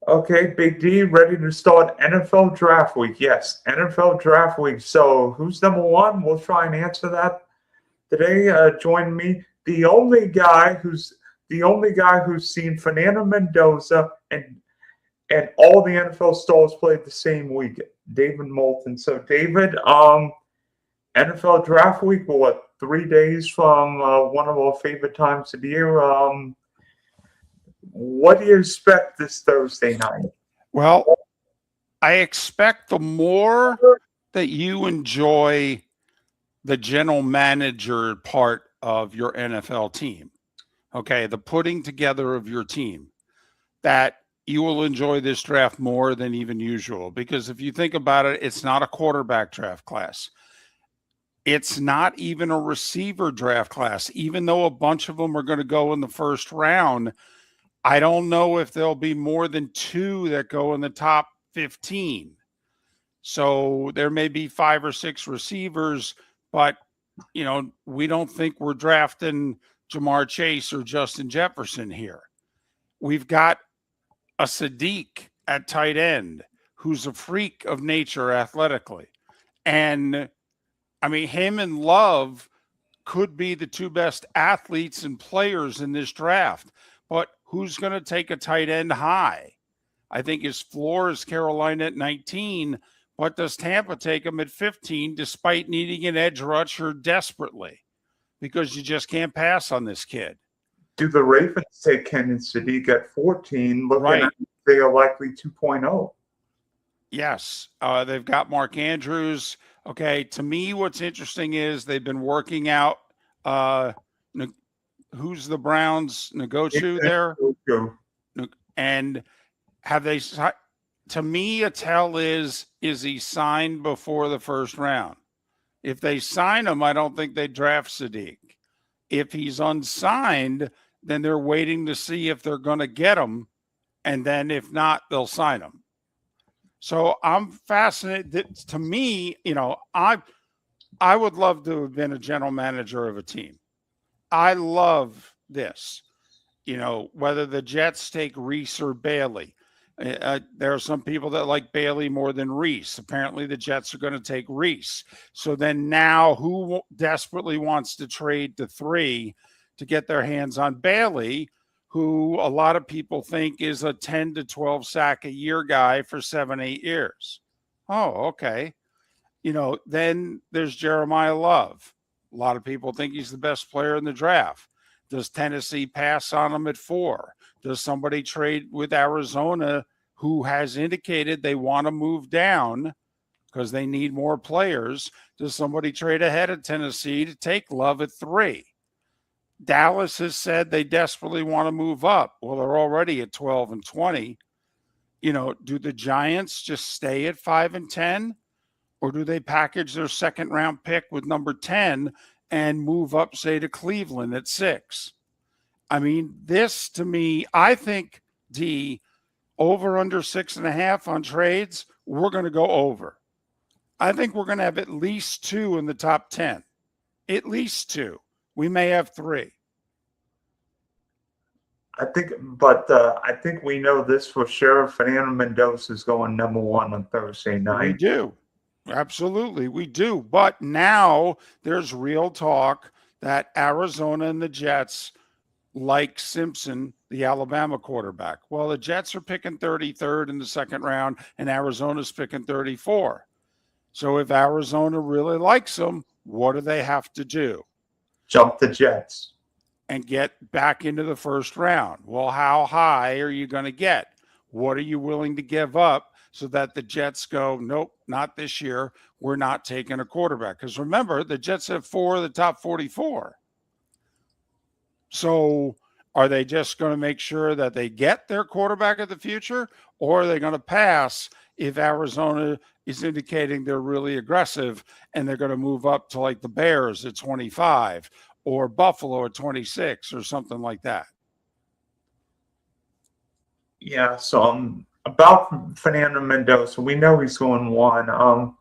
Okay, Big D, ready to start NFL Draft Week. Yes, NFL Draft Week. So, who's number one? We'll try and answer that today. Join me, the only guy who's seen Fernando Mendoza and all the NFL stars played the same week, David Moulton. So, David, NFL Draft Week. We're what 3 days from one of our favorite times of the year. What do you expect this Thursday night? Well, I expect the more that you enjoy the general manager part of your NFL team, okay, the putting together of your team, that you will enjoy this draft more than even usual. Because if you think about it, it's not a quarterback draft class. It's not even a receiver draft class, even though a bunch of them are going to go in the first round. I don't know if there'll be more than two that go in the top 15. So there may be 5 or 6 receivers, but, we don't think we're drafting Jamar Chase or Justin Jefferson here. We've got a Sadiq at tight end who's a freak of nature athletically. And, him and Love could be the two best athletes and players in this draft. But who's going to take a tight end high? I think his floor is Carolina at 19, but does Tampa take him at 15 despite needing an edge rusher desperately? Because you just can't pass on this kid. Do the Ravens take Ken Sadiq at 14, looking Right. at they are likely 2.0? Yes. They've got Mark Andrews. Okay, to me, what's interesting is they've been working out who's the Browns Nagochu there? And have they, to me, a tell is he signed before the first round? If they sign him, I don't think they draft Sadiq. If he's unsigned, then they're waiting to see if they're going to get him. And then if not, they'll sign him. So I'm fascinated. To me, I would love to have been a general manager of a team. I love this, whether the Jets take Reese or Bailey. There are some people that like Bailey more than Reese. Apparently the Jets are going to take Reese. So then now who desperately wants to trade to 3 to get their hands on Bailey, who a lot of people think is a 10 to 12 sack a year guy for 7-8 years. Oh, okay. Then there's Jeremiah Love. A lot of people think he's the best player in the draft. Does Tennessee pass on him at 4? Does somebody trade with Arizona, who has indicated they want to move down because they need more players? Does somebody trade ahead of Tennessee to take Love at 3? Dallas has said they desperately want to move up. Well, they're already at 12 and 20. Do the Giants just stay at 5 and 10? Or do they package their second round pick with number 10 and move up, say, to Cleveland at 6? This to me, I think the over under 6.5 on trades, we're going to go over. I think we're going to have at least 2 in the top 10. At least 2. We may have 3. I think we know this for sure. Fernando Mendoza is going number 1 on Thursday night. We do. Absolutely, we do. But now there's real talk that Arizona and the Jets like Simpson, the Alabama quarterback. Well, the Jets are picking 33rd in the second round, and Arizona's picking 34. So if Arizona really likes him, what do they have to do? Jump the Jets. And get back into the first round. Well, how high are you going to get? What are you willing to give up so that the Jets go, nope, not this year. We're not taking a quarterback. Because remember, the Jets have 4 of the top 44. So are they just going to make sure that they get their quarterback of the future? Or are they going to pass if Arizona is indicating they're really aggressive and they're going to move up to like the Bears at 25 or Buffalo at 26 or something like that? Yeah, so about Fernando Mendoza, we know he's going 1.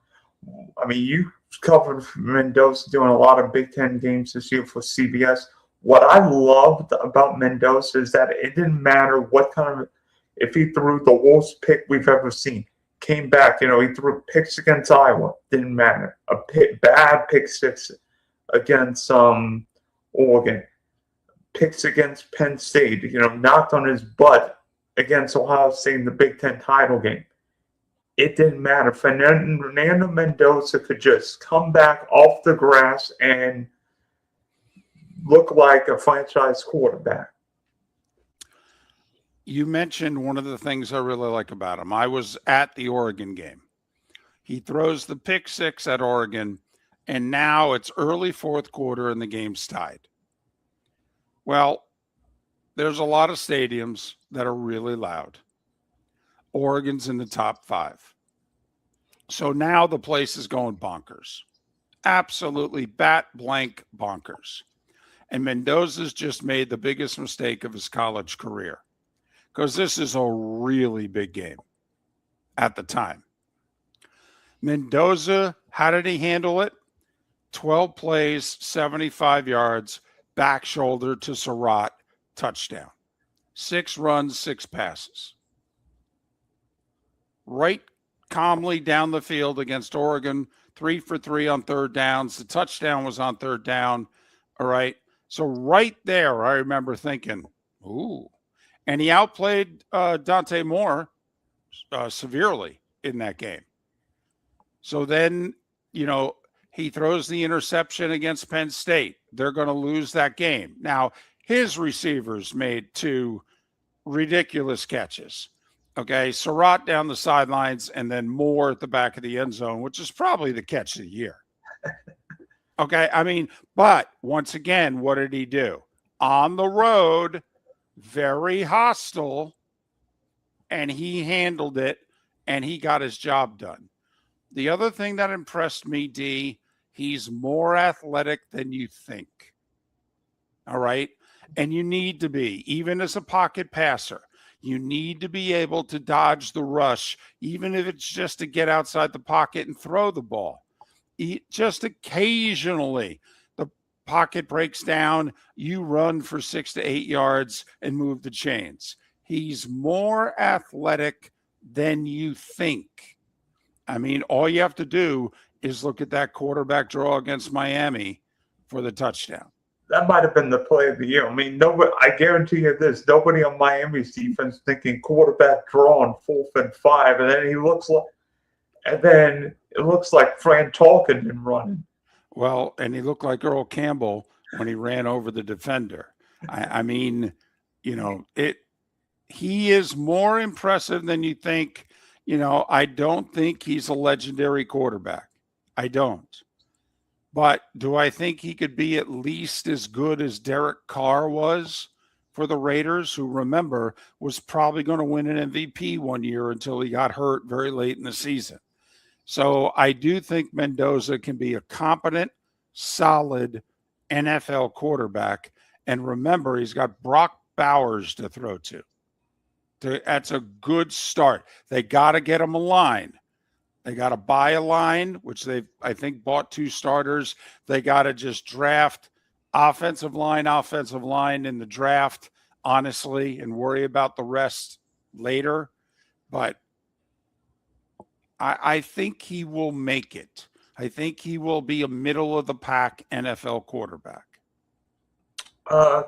You covered Mendoza doing a lot of Big Ten games this year for CBS. What I loved about Mendoza is that it didn't matter what kind of if he threw the worst pick we've ever seen, came back, he threw picks against Iowa, didn't matter. Bad pick six against Oregon, picks against Penn State, knocked on his butt against Ohio State in the Big Ten title game. It didn't matter. Fernando Mendoza could just come back off the grass and look like a franchise quarterback. You mentioned one of the things I really like about him. I was at the Oregon game. He throws the pick six at Oregon, and now it's early fourth quarter and the game's tied. Well, there's a lot of stadiums that are really loud. Oregon's in the top 5. So now the place is going bonkers. Absolutely bat blank bonkers. And Mendoza's just made the biggest mistake of his college career, because this is a really big game at the time. Mendoza, how did he handle it? 12 plays, 75 yards, back shoulder to Surratt, touchdown. 6 runs, 6 passes. Right calmly down the field against Oregon, 3 for 3 on third downs. The touchdown was on third down. All right. So right there, I remember thinking, ooh. And he outplayed Dante Moore severely in that game. So then, he throws the interception against Penn State. They're going to lose that game. Now, his receivers made 2 ridiculous catches. Okay, Surratt down the sidelines and then Moore at the back of the end zone, which is probably the catch of the year. Okay, but once again, what did he do? On the road, very hostile, and he handled it, and he got his job done. The other thing that impressed me, D, he's more athletic than you think. All right? And you need to be, even as a pocket passer. You need to be able to dodge the rush, even if it's just to get outside the pocket and throw the ball. Just occasionally, the pocket breaks down, you run for 6 to 8 yards and move the chains. He's more athletic than you think. All you have to do is look at that quarterback draw against Miami for the touchdown. That might have been the play of the year. Nobody, I guarantee you this, nobody on Miami's defense thinking quarterback draw on 4th and 5, and then it looks like Fran Tarkenton running. Well, and he looked like Earl Campbell when he ran over the defender. He is more impressive than you think. I don't think he's a legendary quarterback. I don't. But do I think he could be at least as good as Derek Carr was for the Raiders, who, remember, was probably going to win an MVP one year until he got hurt very late in the season? So I do think Mendoza can be a competent, solid NFL quarterback. And remember, he's got Brock Bowers to throw to. That's a good start. They got to get him a line. They got to buy a line, which they've, I think, bought 2 starters. They got to just draft offensive line in the draft, honestly, and worry about the rest later. But I think he will make it. I think he will be a middle-of-the-pack NFL quarterback.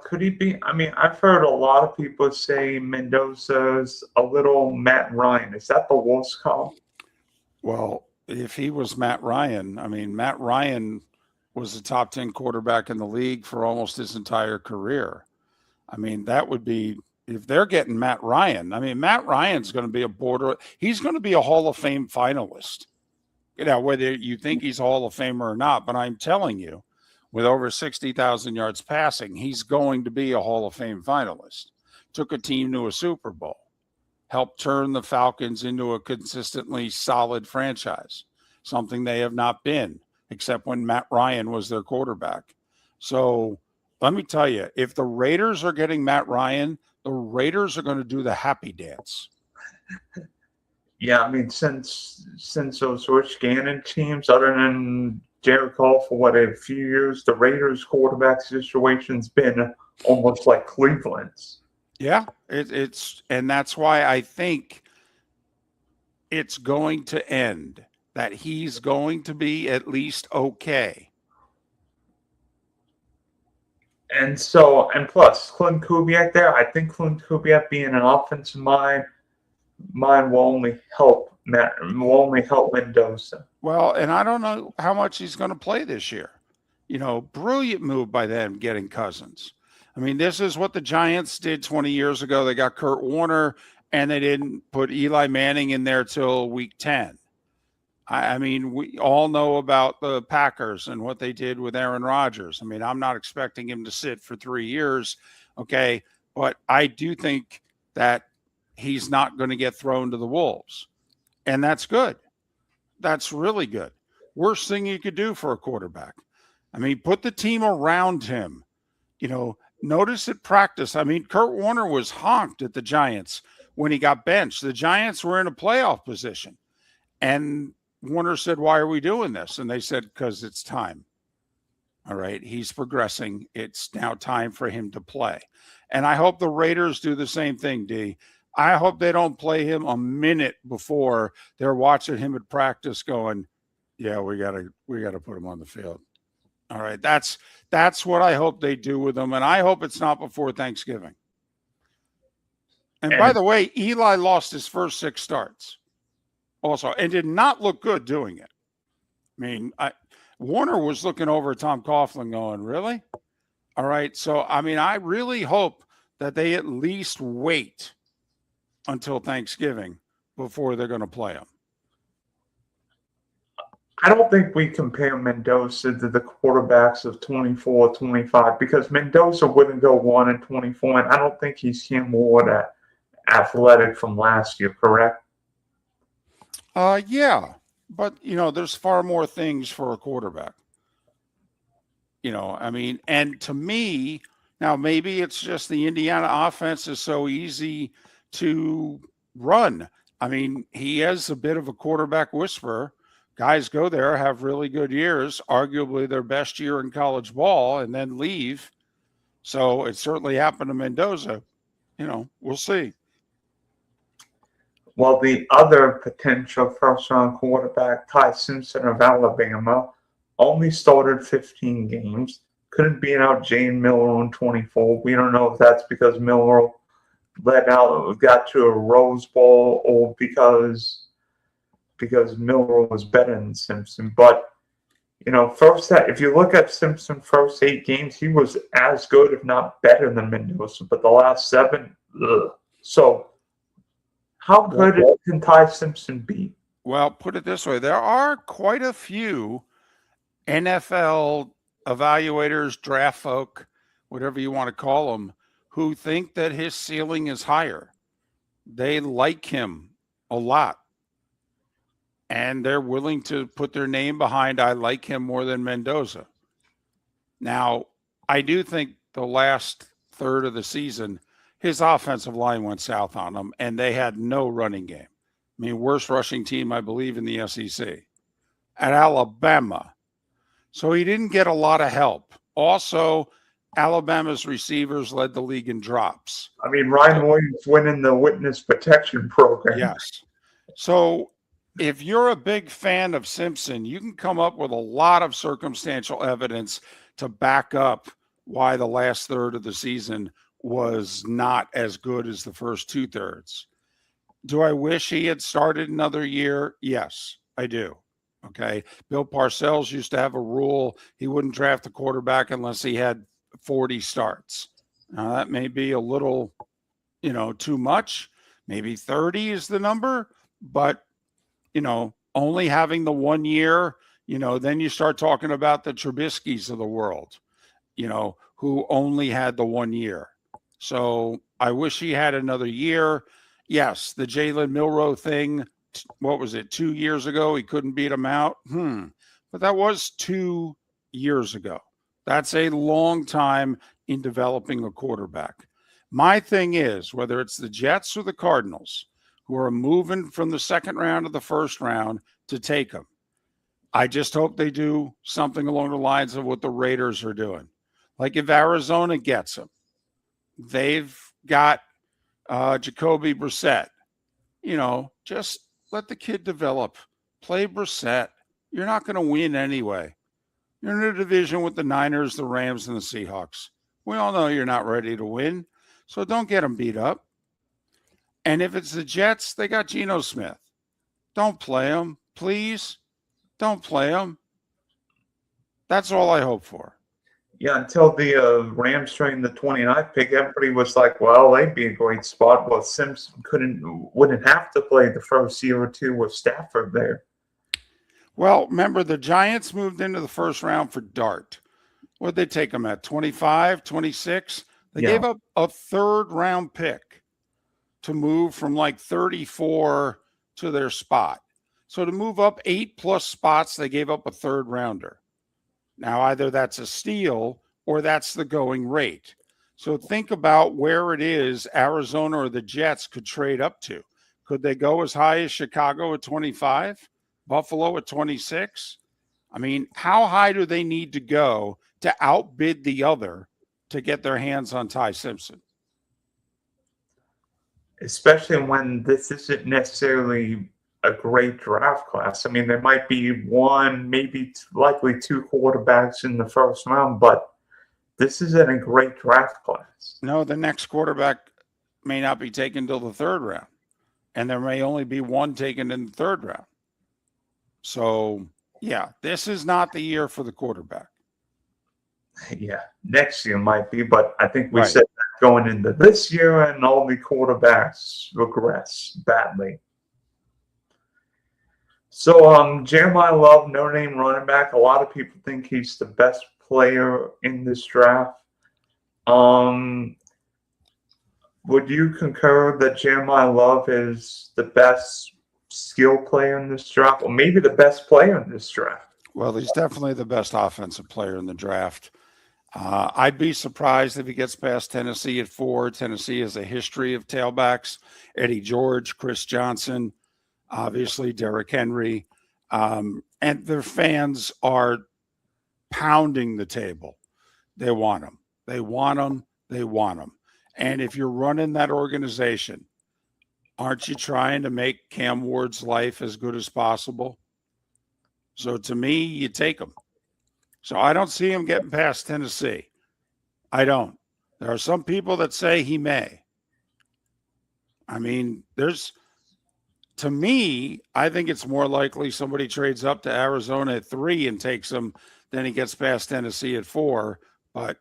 Could he be? I've heard a lot of people say Mendoza's a little Matt Ryan. Is that the worst call? Well, if he was Matt Ryan, Matt Ryan was a top 10 quarterback in the league for almost his entire career. That would be, if they're getting Matt Ryan, Matt Ryan's going to be he's going to be a Hall of Fame finalist. Whether you think he's a Hall of Famer or not, but I'm telling you, with over 60,000 yards passing, he's going to be a Hall of Fame finalist. Took a team to a Super Bowl. Helped turn the Falcons into a consistently solid franchise, something they have not been, except when Matt Ryan was their quarterback. So let me tell you, if the Raiders are getting Matt Ryan, the Raiders are going to do the happy dance. Yeah, since those Rich Gannon teams, other than Jared Goff for a few years, the Raiders quarterback situation's been almost like Cleveland's. Yeah, and that's why I think it's going to end, that he's going to be at least okay. And plus Clint Kubiak there, I think Clint Kubiak being an offensive mind will only help Mendoza. Well, and I don't know how much he's going to play this year. Brilliant move by them getting Cousins. I mean, this is what the Giants did 20 years ago. They got Kurt Warner, and they didn't put Eli Manning in there till week 10. I mean, we all know about the Packers and what they did with Aaron Rodgers. I mean, I'm not expecting him to sit for 3 years, okay? But I do think that he's not going to get thrown to the Wolves. And that's good. That's really good. Worst thing you could do for a quarterback. I mean, put the team around him. Notice at practice. I mean, Kurt Warner was honked at the Giants when he got benched. The Giants were in a playoff position. And Warner said, "Why are we doing this?" And they said, "Because it's time." All right. He's progressing. It's now time for him to play. And I hope the Raiders do the same thing, D. I hope they don't play him a minute before they're watching him at practice going, "Yeah, we gotta put him on the field." All right. That's what I hope they do with him. And I hope it's not before Thanksgiving. And by the way, Eli lost his first 6 starts also and did not look good doing it. I mean, Warner was looking over at Tom Coughlin going, "Really?" All right. So, I mean, I really hope that they at least wait until Thanksgiving before they're going to play him. I don't think we compare Mendoza to the quarterbacks of 24, 25 because Mendoza wouldn't go 1-24, and I don't think he's Cam Ward athletic from last year, correct? Yeah. But, there's far more things for a quarterback. I mean, and to me, now maybe it's just the Indiana offense is so easy to run. I mean, he has a bit of a quarterback whisperer. Guys go there, have really good years, arguably their best year in college ball, and then leave. So it certainly happened to Mendoza. We'll see. Well, the other potential first-round quarterback, Ty Simpson of Alabama, only started 15 games. Couldn't beat out Jane Miller on 24. We don't know if that's because Miller got to a Rose Bowl or because Miller was better than Simpson. But if you look at Simpson's first 8 games, he was as good, if not better, than Mendoza. But the last 7, ugh. So how good can Ty Simpson be? Well, put it this way: there are quite a few NFL evaluators, draft folk, whatever you want to call them, who think that his ceiling is higher. They like him a lot. And they're willing to put their name behind, "I like him more than Mendoza." Now, I do think the last third of the season, his offensive line went south on him, and they had no running game. I mean, worst rushing team, I believe, in the SEC. At Alabama. So he didn't get a lot of help. Also, Alabama's receivers led the league in drops. I mean, Ryan Williams winning the witness protection program. Yes. So if you're a big fan of Simpson, you can come up with a lot of circumstantial evidence to back up why the last third of the season was not as good as the first 2/3. Do I wish he had started another year? Yes, I do. Okay. Bill Parcells used to have a rule. He wouldn't draft a quarterback unless he had 40 starts. Now that may be a little, too much. Maybe 30 is the number, but only having the 1 year, then you start talking about the Trubisky's of the world, who only had the 1 year. So I wish he had another year. Yes, the Jalen Milroe thing, what was it, 2 years ago? He couldn't beat him out. But that was 2 years ago. That's a long time in developing a quarterback. My thing is, whether it's the Jets or the Cardinals, who are moving from the second round to the first round to take him, I just hope they do something along the lines of what the Raiders are doing. Like if Arizona gets him, they've got Jacoby Brissett. Just let the kid develop. Play Brissett. You're not going to win anyway. You're in a division with the Niners, the Rams, and the Seahawks. We all know you're not ready to win, so don't get them beat up. And if it's the Jets, they got Geno Smith. Don't play him, please. Don't play him. That's all I hope for. Yeah, until the Rams trained the 29th pick, everybody was like, well, they'd be a great spot. Well, Simpson wouldn't have to play the first year or two with Stafford there. Well, remember, the Giants moved into the first round for Dart. What did they take them at? 25, 26? They gave up a third-round pick to move from like 34 to their spot. So to move up 8+ spots, they gave up a third-rounder. Now, either that's a steal or that's the going rate. So think about where it is Arizona or the Jets could trade up to. Could they go as high as Chicago at 25? Buffalo at 26? I mean, how high do they need to go to outbid the other to get their hands on Ty Simpson? Especially when this isn't necessarily a great draft class. I mean, there might be one, maybe likely two quarterbacks in the first round, but this isn't a great draft class. No, the next quarterback may not be taken till the third round, and there may only be one taken in the third round. So, yeah, this is not the year for the quarterback. Yeah, next year might be, but I think we said that going into this year, and all the quarterbacks regress badly. So, Jeremiah Love, Notre Dame running back. A lot of people think he's the best player in this draft. Would you concur that Jeremiah Love is the best skill player in this draft, or maybe the best player in this draft? Well, he's definitely the best offensive player in the draft. I'd be surprised if he gets past Tennessee at 4. Tennessee has a history of tailbacks. Eddie George, Chris Johnson, obviously Derrick Henry. And their fans are pounding the table. They want him. They want him. They want him. And if you're running that organization, aren't you trying to make Cam Ward's life as good as possible? So to me, you take him. So I don't see him getting past Tennessee. I don't. There are some people that say he may. I mean, to me, I think it's more likely somebody trades up to Arizona at 3 and takes him than he gets past Tennessee at 4, but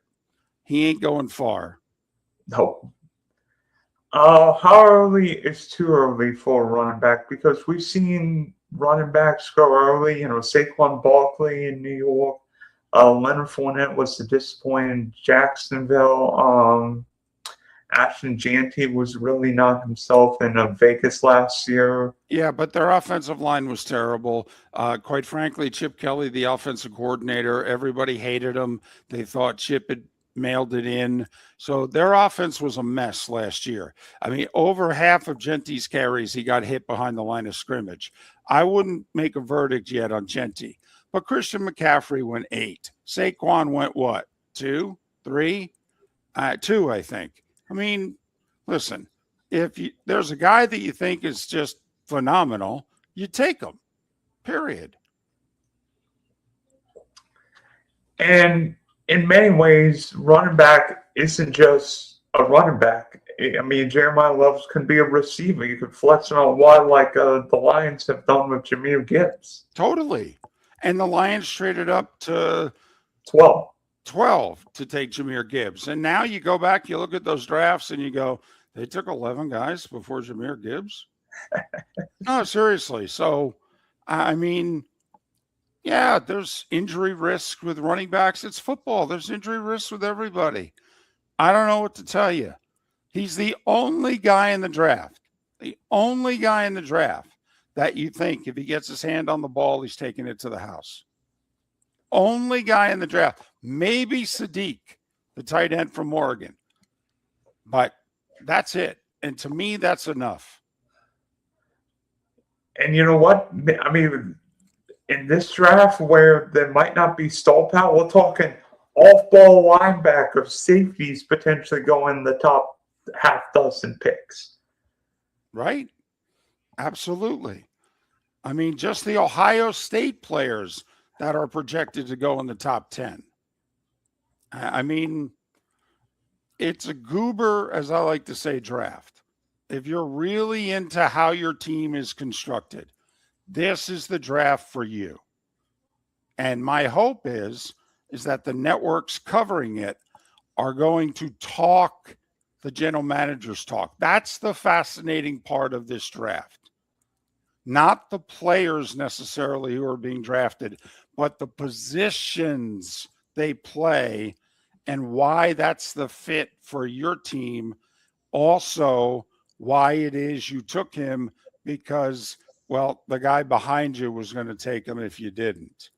he ain't going far. No. How early is too early for a running back? Because we've seen running backs go early. Saquon Barkley in New York. Leonard Fournette was the disappointing in Jacksonville. Ashton Jeanty was really not himself in Vegas last year. Yeah, but their offensive line was terrible. Quite frankly, Chip Kelly, the offensive coordinator, everybody hated him. They thought Chip had mailed it in. So their offense was a mess last year. I mean, over half of Jeanty's carries, he got hit behind the line of scrimmage. I wouldn't make a verdict yet on Jeanty. But Christian McCaffrey went 8. Saquon went what? 2, 3? 2, I think. I mean, listen, if there's a guy that you think is just phenomenal, you take him, period. And in many ways, running back isn't just a running back. I mean, Jeremiah Love can be a receiver. You could flex him out wide like the Lions have done with Jahmyr Gibbs. Totally. And the Lions traded up to 12 to take Jahmyr Gibbs. And now you go back, you look at those drafts and you go, they took 11 guys before Jahmyr Gibbs? No, seriously. So, I mean, yeah, there's injury risk with running backs. It's football. There's injury risk with everybody. I don't know what to tell you. He's the only guy in the draft that you think if he gets his hand on the ball, he's taking it to the house. Only guy in the draft. Maybe Sadiq, the tight end from Oregon. But that's it. And to me, that's enough. And you know what? I mean, in this draft where there might not be star power, we're talking off-ball linebackers, safeties potentially going in the top half dozen picks. Right? Absolutely. I mean, just the Ohio State players that are projected to go in the top 10. I mean, it's a goober, as I like to say, draft. If you're really into how your team is constructed, this is the draft for you. And my hope is that the networks covering it are going to talk the general managers talk. That's the fascinating part of this draft. Not the players necessarily who are being drafted, but the positions they play and why that's the fit for your team. Also, why it is you took him, because, well, the guy behind you was going to take him if you didn't.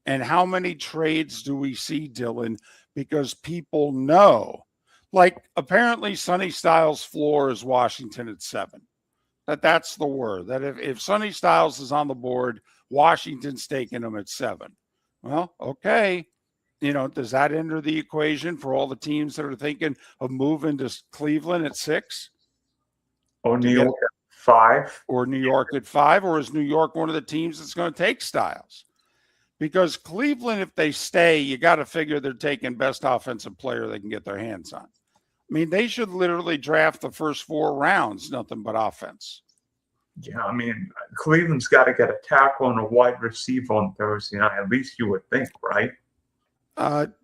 And how many trades do we see, Dylan? Because people know, like apparently Sonny Styles' floor is Washington at 7. That's the word. That if Sonny Styles is on the board, Washington's taking him at 7. Well, okay. Does that enter the equation for all the teams that are thinking of moving to Cleveland at 6? Or New York at 5? Or New York at 5? Or is New York one of the teams that's going to take Styles? Because Cleveland, if they stay, you got to figure they're taking best offensive player they can get their hands on. I mean, they should literally draft the first 4 rounds, nothing but offense. Yeah, I mean, Cleveland's got to get a tackle and a wide receiver on Thursday night. At least you would think, right?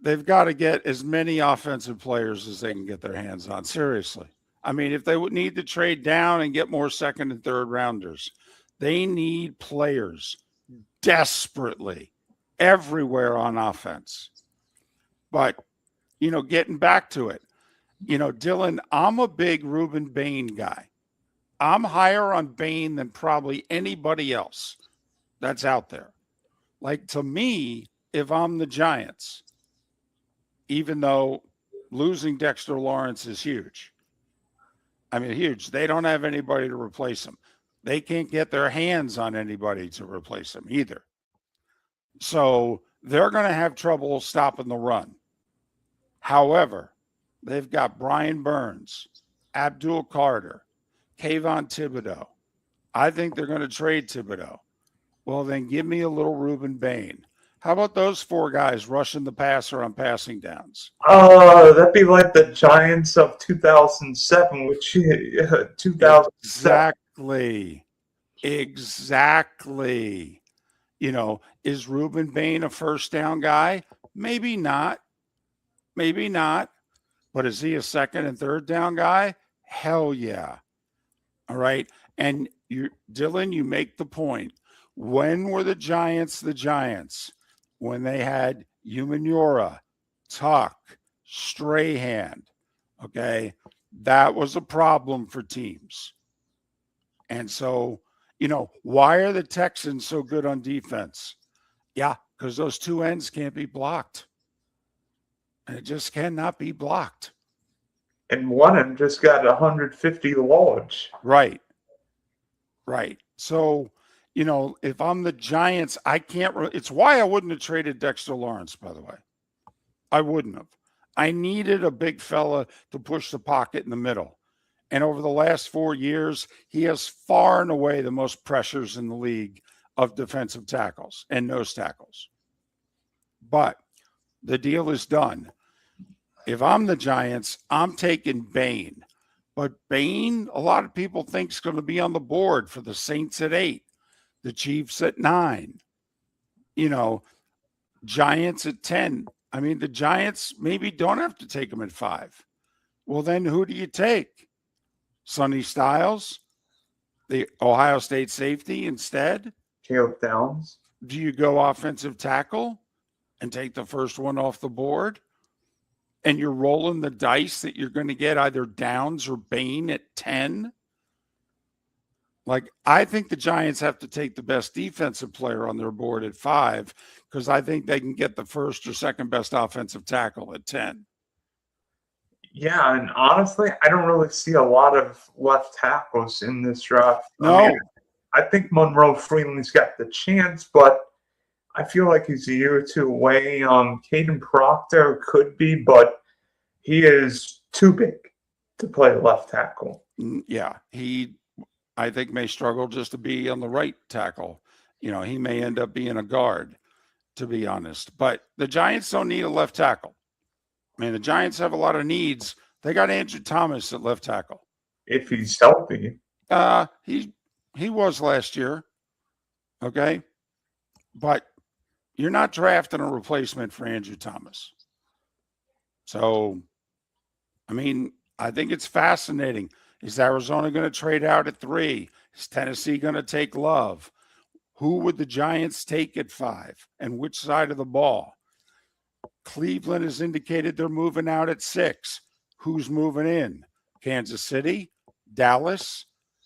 They've got to get as many offensive players as they can get their hands on. Seriously. I mean, if they would need to trade down and get more second and third rounders, they need players desperately everywhere on offense. But, getting back to it, Dylan, I'm a big Ruben Bain guy. I'm higher on Bain than probably anybody else that's out there. Like, to me, if I'm the Giants, even though losing Dexter Lawrence is huge. I mean, huge. They don't have anybody to replace him. They can't get their hands on anybody to replace him either. So they're going to have trouble stopping the run. However, they've got Brian Burns, Abdul Carter, Kayvon Thibodeau. I think they're going to trade Thibodeau. Well, then give me a little Ruben Bain. How about those 4 guys rushing the passer on passing downs? That'd be like the Giants of 2007, which 2007. Exactly. Is Ruben Bain a first down guy? Maybe not. But is he a second and third down guy? Hell yeah. All right. And Dylan, you make the point. When were the Giants the Giants? When they had Umenyiora, Tuck, Strahan. Okay. That was a problem for teams. And so, why are the Texans so good on defense? Yeah, because those 2 ends can't be blocked. And it just cannot be blocked. And one of them just got 150 large. Right. So, if I'm the Giants, I can't. It's why I wouldn't have traded Dexter Lawrence, by the way. I wouldn't have. I needed a big fella to push the pocket in the middle. And over the last 4 years, he has far and away the most pressures in the league of defensive tackles and nose tackles. But the deal is done. If I'm the Giants, I'm taking Bain. But Bain, a lot of people think is going to be on the board for the Saints at 8, the Chiefs at 9, Giants at 10. I mean, the Giants maybe don't have to take them at 5. Well, then who do you take? Sonny Styles, the Ohio State safety instead? Caleb Downs. Do you go offensive tackle and take the first one off the board? And you're rolling the dice that you're going to get either Downs or Bain at 10? Like, I think the Giants have to take the best defensive player on their board at 5 because I think they can get the first or second best offensive tackle at 10. Yeah, and honestly, I don't really see a lot of left tackles in this draft. No. I think Monroe Freeland's got the chance, but I feel like he's a year or 2 away. Caden Proctor could be, but he is too big to play left tackle. Yeah, he, I think, may struggle just to be on the right tackle. He may end up being a guard, to be honest. But the Giants don't need a left tackle. I mean, the Giants have a lot of needs. They got Andrew Thomas at left tackle. If he's healthy. He was last year. Okay. But you're not drafting a replacement for Andrew Thomas. So, I mean, I think it's fascinating. Is Arizona going to trade out at 3? Is Tennessee going to take Love? Who would the Giants take at 5? And which side of the ball? Cleveland has indicated they're moving out at 6. Who's moving in? Kansas City? Dallas?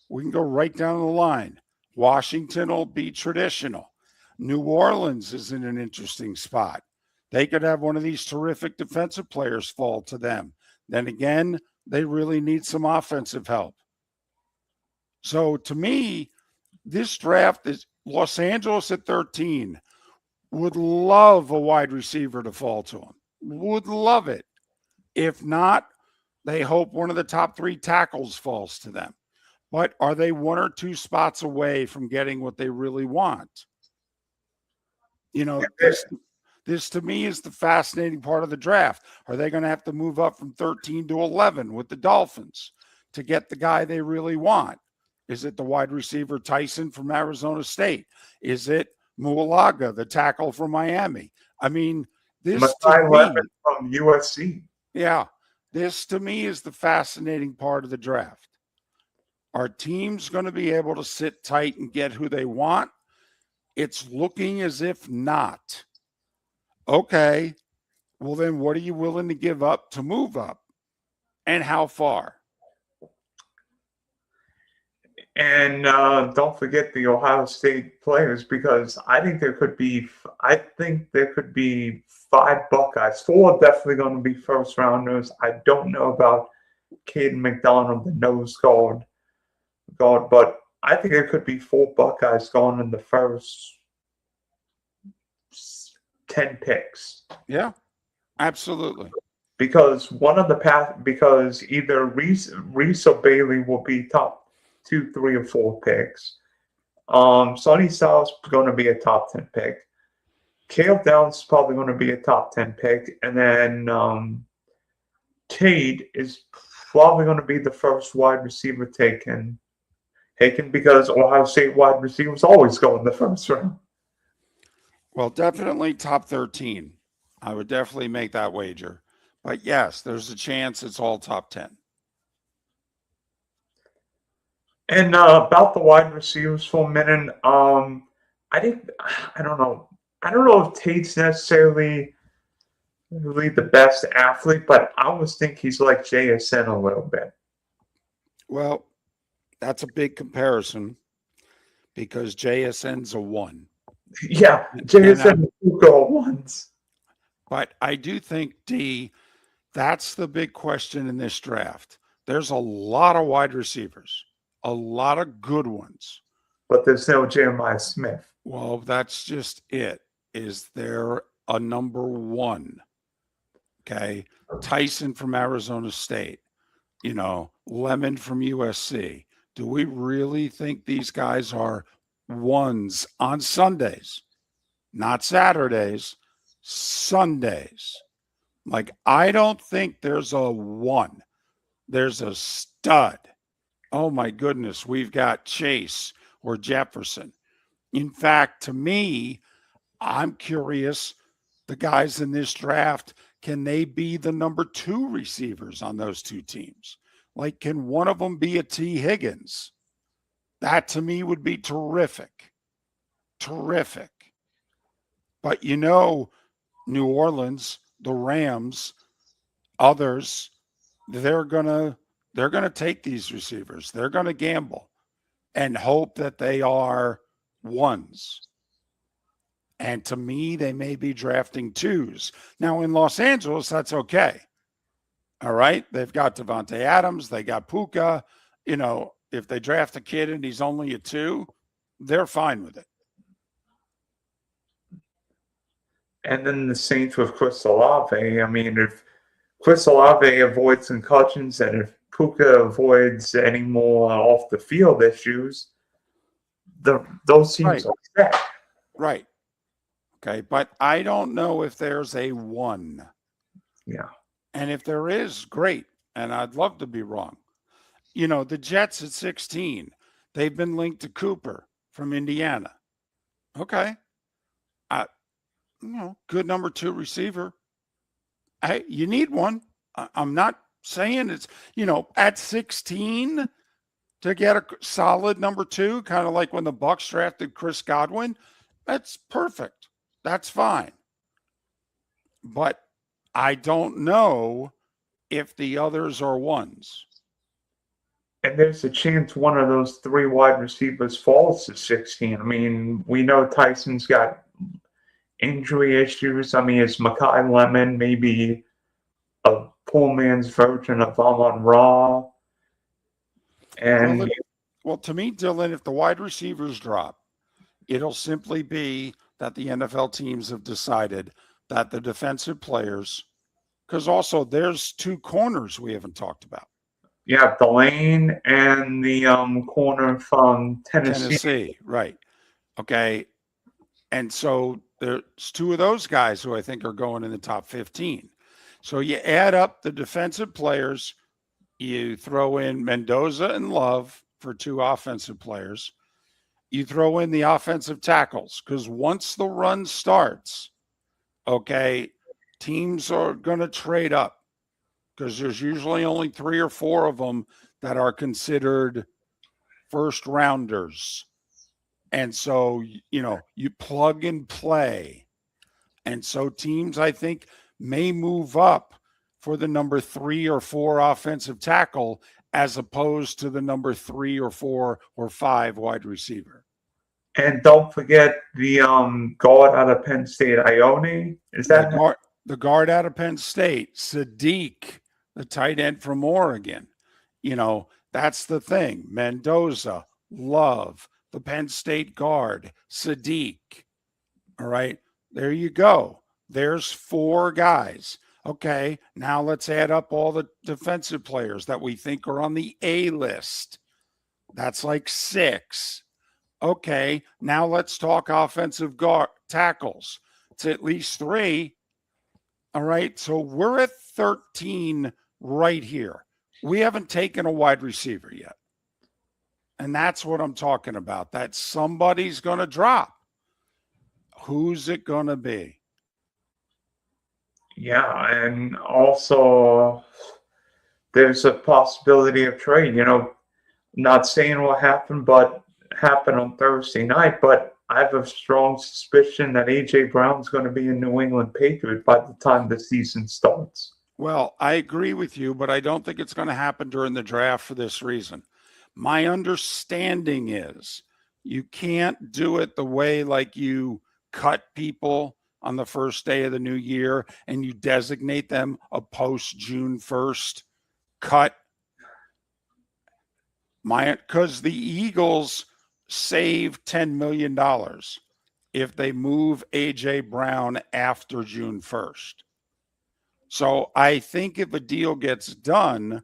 We can go right down the line. Washington will be traditional. New Orleans is in an interesting spot. They could have one of these terrific defensive players fall to them. Then again, they really need some offensive help. So to me, this draft is Los Angeles at 13. Would love a wide receiver to fall to them. Would love it. If not, they hope one of the top 3 tackles falls to them. But are they 1 or 2 spots away from getting what they really want? This to me is the fascinating part of the draft. Are they going to have to move up from 13 to 11 with the Dolphins to get the guy they really want? Is it the wide receiver Tyson from Arizona State? Is it Mualaga, the tackle from Miami? I mean, this to me, from USC. Yeah, this to me is the fascinating part of the draft. Are teams going to be able to sit tight and get who they want? It's looking as if not. Okay, well then what are you willing to give up to move up? And how far? And don't forget the Ohio State players, because I think there could be 5 Buckeyes. 4 are definitely going to be first rounders. I don't know about Caden McDonald, the nose guard, but I think there could be 4 Buckeyes going in the first 10 picks. Yeah, absolutely. Because either Reese or Bailey will be top 2, 3, or 4 picks. Sonny Styles is going to be a top 10 pick. Cale Downs is probably going to be a top 10 pick. And then Cade is probably going to be the first wide receiver taken because Ohio State wide receivers always go in the first round. Well, definitely top 13. I would definitely make that wager. But yes, there's a chance it's all top 10. And about the wide receivers for a minute, I don't know if Tate's necessarily really the best athlete, but I always think he's like JSN a little bit. Well, that's a big comparison because JSN's a 1. Yeah, JSN will go once. But I do think, D, that's the big question in this draft. There's a lot of wide receivers, a lot of good ones. But there's no Jeremiah Smith. Well, that's just it. Is there a number 1? Okay. Tyson from Arizona State, Lemon from USC. Do we really think these guys are 1s on Sundays? Not Saturdays, Sundays. Like, I don't think there's a 1. There's a stud. Oh, my goodness. We've got Chase or Jefferson. In fact, to me, I'm curious, the guys in this draft, can they be the number 2 receivers on those 2 teams? Like, can one of them be a T. Higgins? That to me would be terrific. Terrific. But New Orleans, the Rams, others, they're gonna take these receivers. They're gonna gamble and hope that they are 1s. And to me, they may be drafting 2s. Now in Los Angeles, that's okay. All right. They've got Devontae Adams, they got Puka. If they draft a kid and he's only a 2, they're fine with it. And then the Saints with Chris Olave. I mean, if Chris Olave avoids concussions and if Puka avoids any more off the field issues, those teams Right. are set. Right. Okay. But I don't know if there's a one. Yeah. And if there is, great. And I'd love to be wrong. You know, the Jets at 16, they've been linked to Cooper from Indiana. Okay. Good number 2 receiver. Hey, you need one. I'm not saying it's, at 16 to get a solid number 2, kind of like when the Bucs drafted Chris Godwin. That's perfect. That's fine. But I don't know if the others are ones. And there's a chance one of those 3 wide receivers falls to 16. I mean, we know Tyson's got injury issues. I mean, is Makai Lemon maybe a poor man's version of Amon-Ra? And well, to me, Dylan, if the wide receivers drop, it'll simply be that the NFL teams have decided that the defensive players, because also there's 2 corners we haven't talked about. yeah, Delane and the corner from Tennessee, right. Okay. And so there's 2 of those guys who I think are going in the top 15. So you add up the defensive players, you throw in Mendoza and Love for 2 offensive players. You throw in the offensive tackles, because once the run starts, okay, teams are going to trade up, because there's usually only 3 or 4 of them that are considered first rounders. And so, you plug and play. And so teams, I think, may move up for the number 3 or 4 offensive tackle as opposed to the number 3 or 4 or 5 wide receiver. And don't forget the guard out of Penn State, Ione. Is that the guard out of Penn State, Sadiq, the tight end from Oregon? That's the thing. Mendoza, Love, the Penn State guard, Sadiq. All right, there you go. There's 4 guys. Okay, now let's add up all the defensive players that we think are on the A list. That's like 6. Okay, now let's talk offensive guard tackles. It's at least 3. All right, so we're at 13 right here. We haven't taken a wide receiver yet. And that's what I'm talking about. That somebody's going to drop. Who's it going to be? Yeah, and also there's a possibility of trade. Not saying what happened, but happened on Thursday night. But I have a strong suspicion that A.J. Brown's going to be a New England Patriot by the time the season starts. Well, I agree with you, but I don't think it's going to happen during the draft for this reason. My understanding is you can't do it the way like you cut people on the first day of the new year and you designate them a post June 1st cut. Because the Eagles save $10 million if they move A.J. Brown after June 1st. So I think if a deal gets done,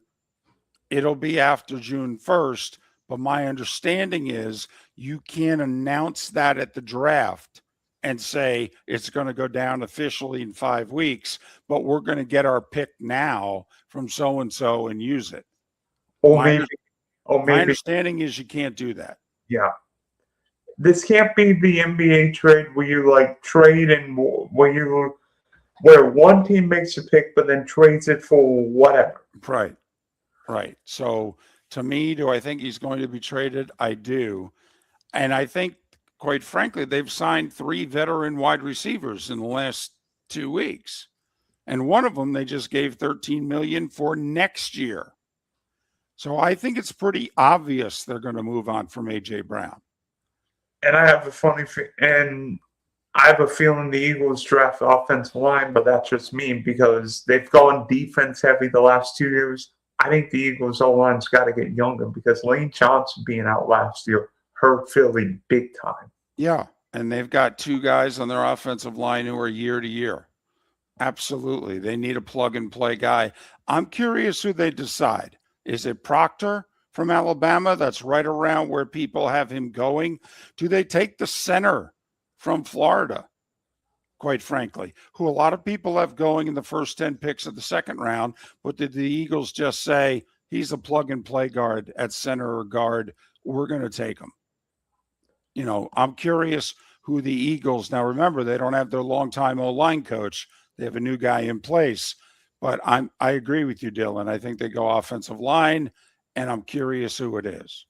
it'll be after June 1st. But my understanding is you can't announce that at the draft and say it's going to go down officially in 5 weeks, but we're going to get our pick now from so-and-so and use it. My understanding is you can't do that. Yeah. This can't be the NBA trade where you trade and where one team makes a pick but then trades it for whatever. Right. So to me, do I think he's going to be traded? I do. And I think, quite frankly, they've signed 3 veteran wide receivers in the last 2 weeks. And one of them they just gave $13 million for next year. So I think it's pretty obvious they're going to move on from A.J. Brown. And I have a feeling the Eagles draft offensive line, but that's just me because they've gone defense heavy the last 2 years. I think the Eagles O-line's got to get younger because Lane Johnson being out last year hurt Philly big time. Yeah, and they've got 2 guys on their offensive line who are year to year. Absolutely. They need a plug-and-play guy. I'm curious who they decide. Is it Proctor from Alabama? That's right around where people have him going. Do they take the center from Florida, quite frankly, who a lot of people have going in the first 10 picks of the second round? But did the Eagles just say, he's a plug-and-play guard at center or guard, we're going to take him? You know, I'm curious who the Eagles, now remember, they don't have their longtime O-line coach. They have a new guy in place. But I agree with you, Dylan. I think they go offensive line, and I'm curious who it is.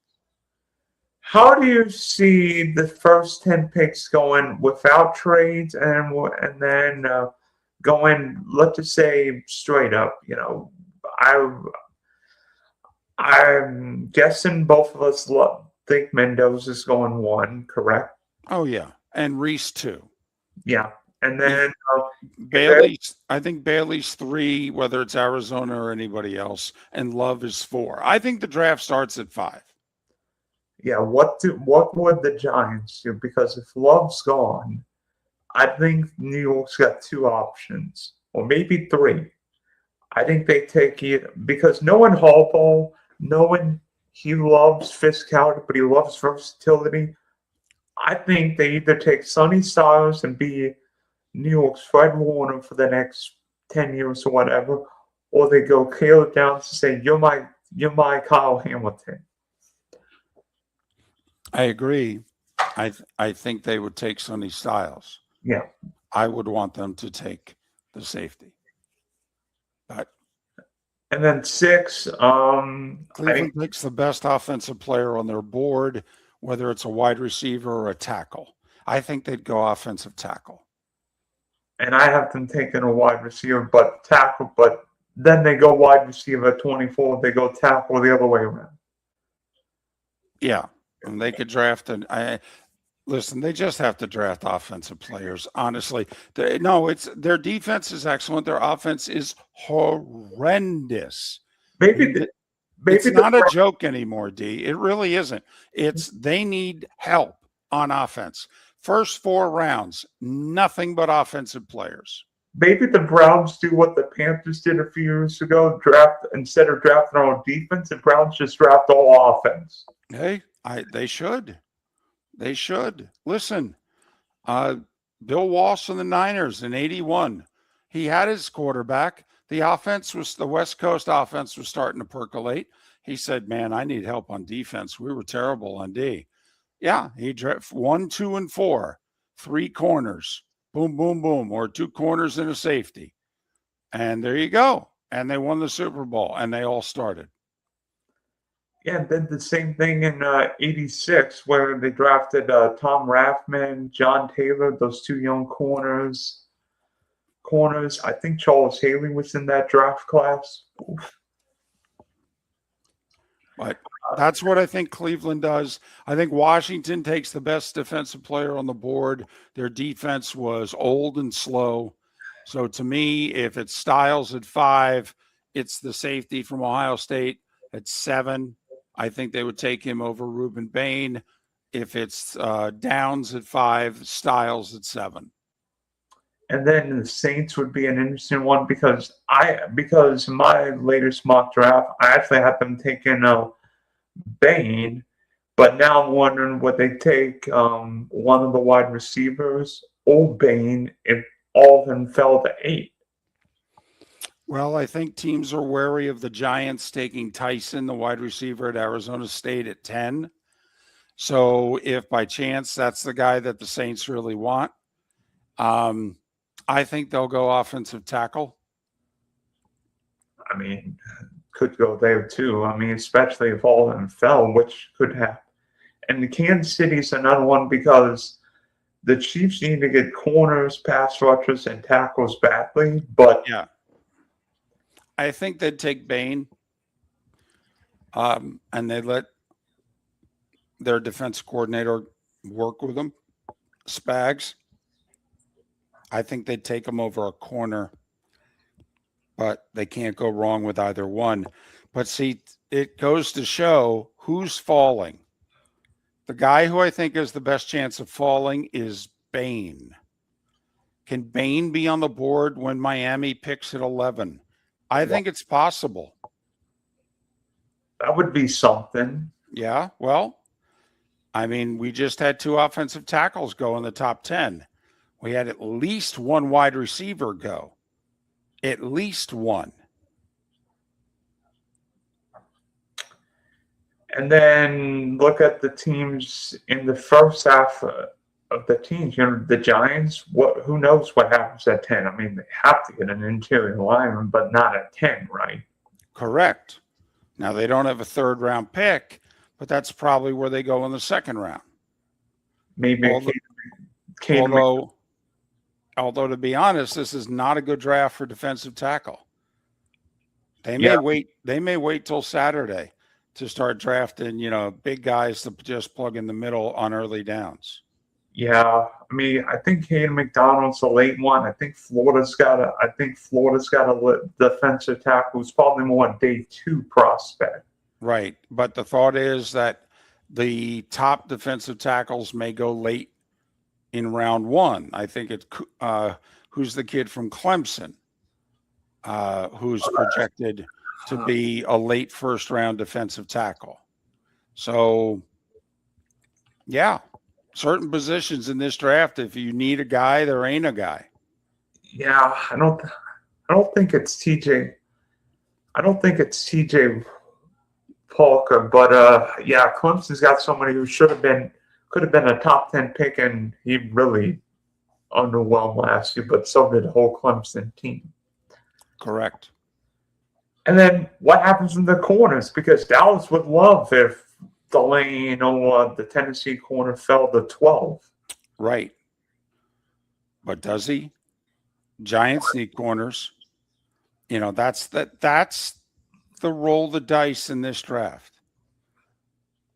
How do you see the first 10 picks going without trades and then going, let's just say, straight up? You know, I'm guessing both of us think Mendoza's going 1, correct? Oh, yeah. And Reese 2. Yeah. And then Bailey's, I think Bailey's 3, whether it's Arizona or anybody else, and Love is 4. I think the draft starts at 5. Yeah, what would the Giants do? Because if Love's gone, I think New York's got 2 options, or maybe 3. I think they take it because knowing Harbaugh, knowing he loves physicality, but he loves versatility. I think they either take Sonny Styles and be New York's Fred Warner for the next 10 years or whatever, or they go Caleb Downs to say, you're my Kyle Hamilton. I agree. I think they would take Sonny Styles. Yeah. I would want them to take the safety. But and then 6, Cleveland takes the best offensive player on their board, whether it's a wide receiver or a tackle. I think they'd go offensive tackle. And I have them taking a wide receiver, but tackle. But then they go wide receiver at 24. They go tackle the other way around. Yeah, and they could draft listen, they just have to draft offensive players. Honestly, their defense is excellent. Their offense is horrendous. Maybe it's not a joke anymore, D. It really isn't. They need help on offense. First 4 rounds, nothing but offensive players. Maybe the Browns do what the Panthers did a few years ago. Instead of drafting on defense, the Browns just draft all offense. Hey, they should. They should. Listen, Bill Walsh and the Niners in 81. He had his quarterback. The West Coast offense was starting to percolate. He said, man, I need help on defense. We were terrible on D. Yeah, he drafted 1, 2, and 4, 3 corners, boom, boom, boom, or 2 corners and a safety. And there you go. And they won the Super Bowl, and they all started. Yeah, and then the same thing in 86, where they drafted Tom Rathman, John Taylor, those 2 young corners. I think Charles Haley was in that draft class. Oof. But that's what I think Cleveland does. I think Washington takes the best defensive player on the board. Their defense was old and slow. So to me, if it's Styles at 5, it's the safety from Ohio State at 7. I think they would take him over Reuben Bain. If it's Downs at 5, Styles at 7. And then the Saints would be an interesting one because my latest mock draft, I actually had them taking Bain, but now I'm wondering would they take one of the wide receivers or Bain if all of them fell to 8. Well, I think teams are wary of the Giants taking Tyson, the wide receiver at Arizona State, at 10. So if by chance that's the guy that the Saints really want, I think they'll go offensive tackle. I mean, could go there too. I mean, especially if all of them fell, which could happen. And the Kansas City's another one because the Chiefs need to get corners, pass rushers, and tackles badly. But yeah, I think they'd take Bain, and they'd let their defense coordinator work with them, Spags. I think they'd take him over a corner, but they can't go wrong with either one. But see, it goes to show who's falling. The guy who I think has the best chance of falling is Bain. Can Bain be on the board when Miami picks at 11? I think it's possible. That would be something. Yeah, well, I mean, we just had 2 offensive tackles go in the top 10. We had at least 1 wide receiver go. At least 1. And then look at the teams in the first half of the teams. The Giants. Who knows what happens at 10? I mean, they have to get an interior lineman, but not at 10, right? Correct. Now they don't have a 3rd round pick, but that's probably where they go in the 2nd round. Maybe although to be honest, this is not a good draft for defensive tackle. They may wait till Saturday to start drafting, big guys to just plug in the middle on early downs. Yeah, I mean, I think Hayden McDonald's a late one. I think Florida's got a defensive tackle who's probably more a day 2 prospect. Right, but the thought is that the top defensive tackles may go late in round 1. I think it's who's the kid from Clemson, who's projected to be a late 1st round defensive tackle. So, yeah, certain positions in this draft, if you need a guy, there ain't a guy. Yeah, I don't think it's TJ. I don't think it's TJ Parker, but yeah, Clemson's got somebody who could have been a top 10 pick, and he really underwhelmed last year, but so did the whole Clemson team. Correct. And then what happens in the corners? Because Dallas would love if Delane or the Tennessee corner fell to 12. Right. But does he? Giants need corners. That's the roll the dice in this draft.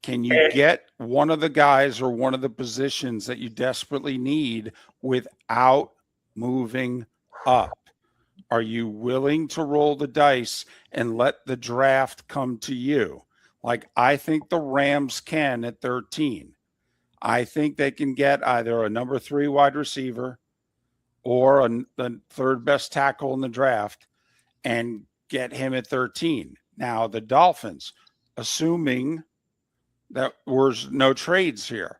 Can you get one of the guys or one of the positions that you desperately need without moving up? Are you willing to roll the dice and let the draft come to you? Like I think the Rams can at 13. I think they can get either a number 3 wide receiver or the 3rd best tackle in the draft and get him at 13. Now, the Dolphins, assuming that there's no trades here,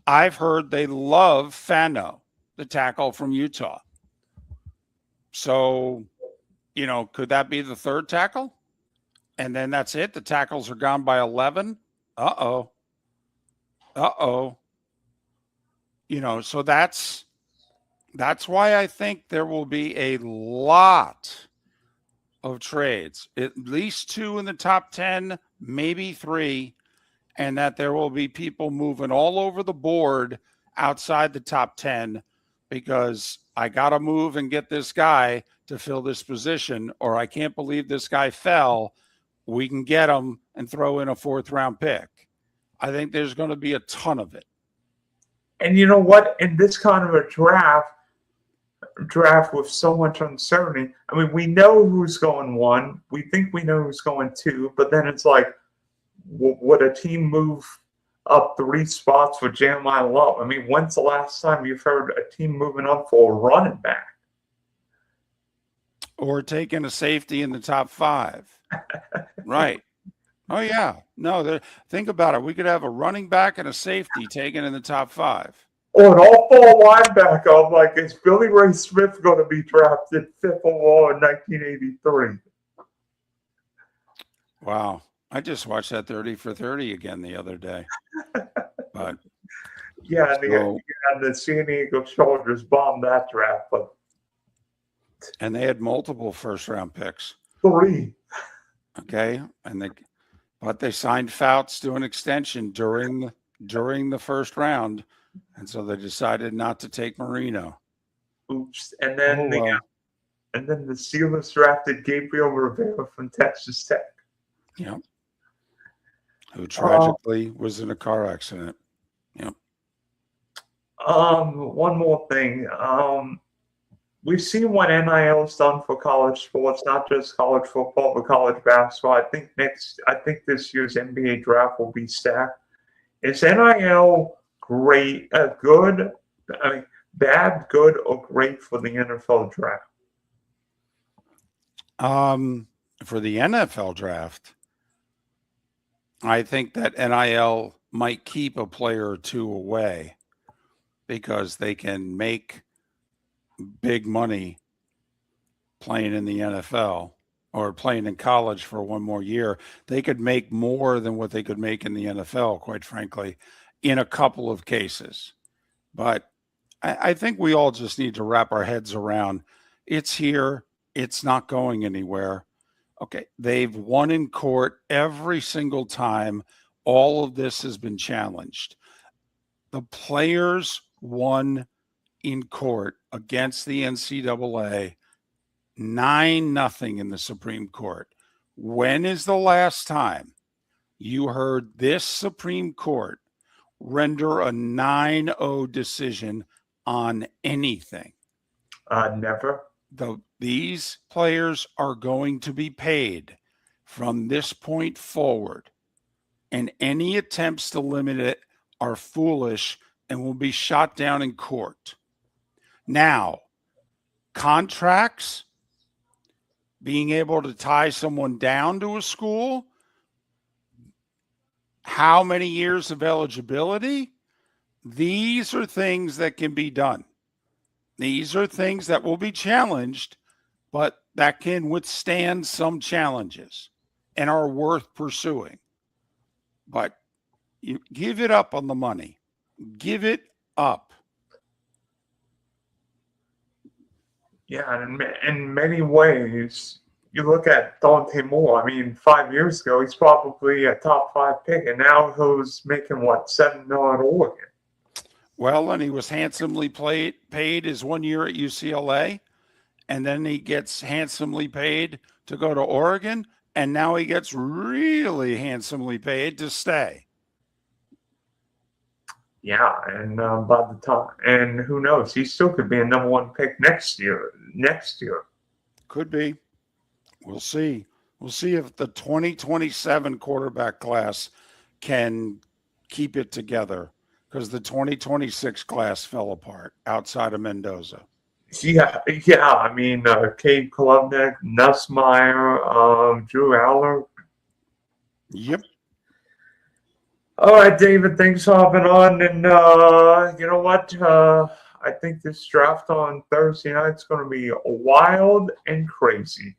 I've heard they love Fano, the tackle from Utah. So, could that be the 3rd tackle? And then that's it. The tackles are gone by 11. Uh-oh. So that's why I think there will be a lot of trades, at least 2 in the top 10, maybe 3, and that there will be people moving all over the board outside the top 10 because I got to move and get this guy to fill this position, or I can't believe this guy fell. We can get him and throw in a 4th round pick. I think there's going to be a ton of it. And you know what? In this kind of a draft with so much uncertainty, I mean, we know who's going 1. We think we know who's going 2, but then it's like, would a team move up 3 spots with Jeremiah Love? I mean, when's the last time you've heard a team moving up for a running back? Or taking a safety in the top 5. Right. Oh, yeah. No, think about it. We could have a running back and a safety taken in the top 5. Or an all-fall linebacker. I'm like, is Billy Ray Smith going to be drafted 5th overall in 1983? Wow. I just watched that 30 for 30 again the other day. But yeah, the San Diego Chargers bombed that draft. And they had multiple 1st round picks. 3. Okay. But they signed Fouts to an extension during the 1st round. And so they decided not to take Marino. Oops. And then the Steelers drafted Gabriel Rivera from Texas Tech. Yep. Who tragically was in a car accident. Yep. One more thing. We've seen what NIL has done for college sports, not just college football, but college basketball. I think this year's NBA draft will be stacked. Is NIL great, good? I mean, bad, good, or great for the NFL draft? For the NFL draft, I think that NIL might keep a player or two away because they can make big money playing in the NFL or playing in college for one more year. They could make more than what they could make in the NFL, quite frankly, in a couple of cases. But I think we all just need to wrap our heads around it's here, it's not going anywhere. Okay, they've won in court every single time all of this has been challenged. The players won in court against the NCAA 9-0 in the Supreme Court. When is the last time you heard this Supreme Court render a 9-0 decision on anything? Never. These players are going to be paid from this point forward, and any attempts to limit it are foolish and will be shot down in court. Now, contracts, being able to tie someone down to a school, how many years of eligibility? These are things that can be done. These are things that will be challenged, but that can withstand some challenges and are worth pursuing. But you give it up on the money. Give it up. Yeah, in many ways, you look at Dante Moore. I mean, 5 years ago, he's probably a top 5 pick, and now he's making what, $7 million at Oregon. Well, and he was handsomely paid his 1 year at UCLA, and then he gets handsomely paid to go to Oregon, and now he gets really handsomely paid to stay. Yeah, and by the time, and who knows, he still could be a number 1 pick next year. Could be. We'll see. We'll see if the 2027 quarterback class can keep it together, because the 2026 class fell apart outside of Mendoza. Yeah. I mean, Cade Klubnik, Nussmeier, Drew Aller. Yep. All right, David, thanks for hopping on. And you know what? I think this draft on Thursday night is going to be wild and crazy.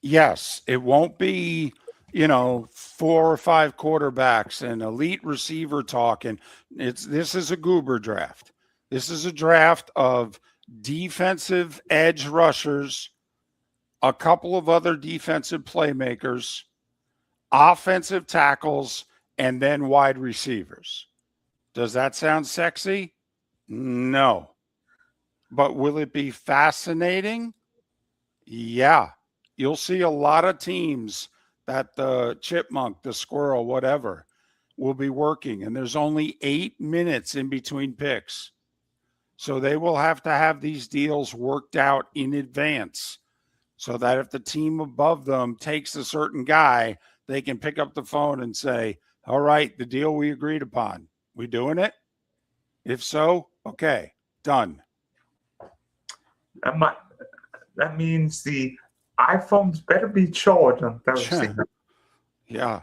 Yes, it won't be, 4 or 5 quarterbacks and elite receiver talking. This is a goober draft. This is a draft of defensive edge rushers, a couple of other defensive playmakers, offensive tackles, and then wide receivers. Does that sound sexy? No. But will it be fascinating? Yeah. You'll see a lot of teams that the chipmunk, the squirrel, whatever, will be working. And there's only 8 minutes in between picks. So they will have to have these deals worked out in advance so that if the team above them takes a certain guy, they can pick up the phone and say, all right, the deal we agreed upon, we doing it? If so, okay, done. That means the iPhones better be charged on Thursday. Yeah.